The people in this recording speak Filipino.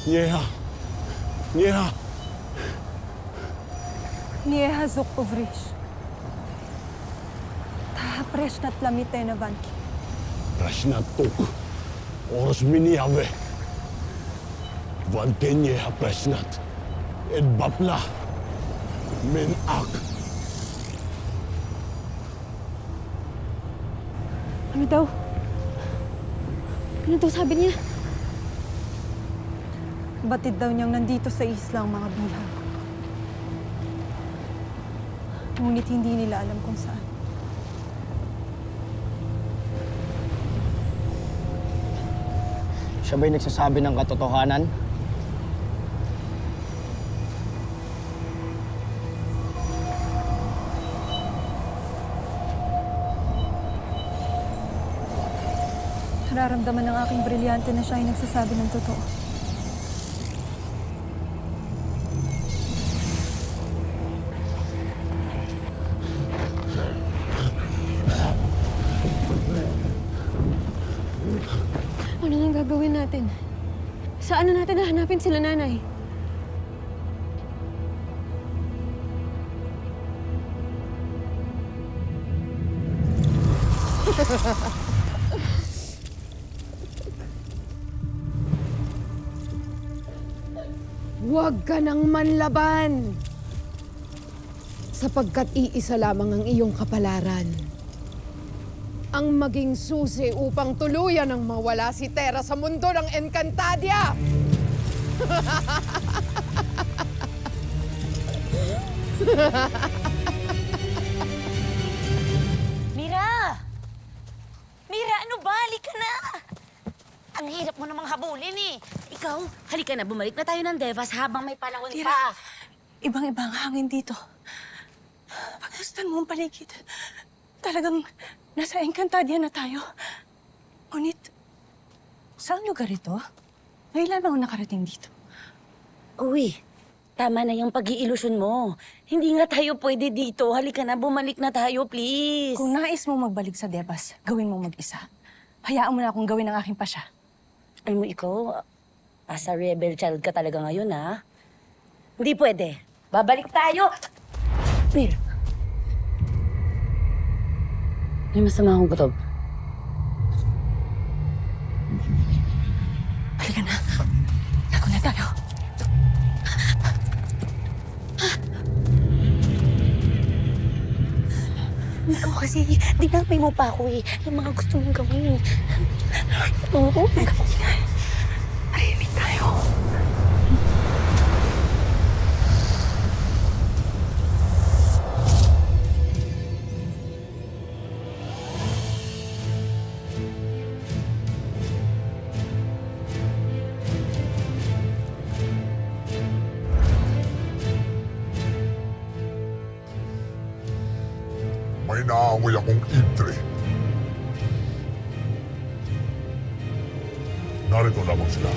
Nieha! Nieha! Nieha Zukpovrish. Taha preshnat lamite na vanki. Prasna tuk. Oras miniyave. Vante nieha presnat. Ed bapla. Men ak. Ano daw? Ano daw sabi niya? Batid daw niyang nandito sa isla ang mga bihag. Ngunit hindi nila alam kung saan. Siya ba'y nagsasabi ng katotohanan? Nararamdaman ng aking brilyante na siya ay nagsasabi ng totoo. Ano nang gagawin natin? Saan na natin hahanapin sila nanay? Huwag ka nang manlaban! Sapagkat iisa lamang ang iyong kapalaran. Ang maging susi upang tuluyan ang mawala si Terra sa mundo ng Encantadia! Mira! Mira, ano ba? Halika na! Ang hirap mo namang habulin eh. Ikaw, halika na, bumalik na tayo ng Devas habang may panahon pa. Ibang-ibang hangin dito. Pagmasdan mo ang paligid. Talagang nasa Encantadia na tayo. Ngunit, saan lugar ito? Kailan ako nakarating dito? Uy, tama na yung pag-iilusyon mo. Hindi nga tayo pwede dito. Halika na, bumalik na tayo, please. Kung nais mo magbalik sa Devas, gawin mo mag-isa. Hayaan mo na akong gawin ang aking pasya. Alam mo, ikaw, as a rebel child ka talaga ngayon, ha? Hindi pwede. Babalik tayo! Mir. May masama akong kutob. Halika na. Lago na tayo. Ikaw kasi, dinamay mo pa ako eh. Yung mga gusto mong gawin. Oo. Tahimik tayo. May naamoy akong intre. Narito lamang sila.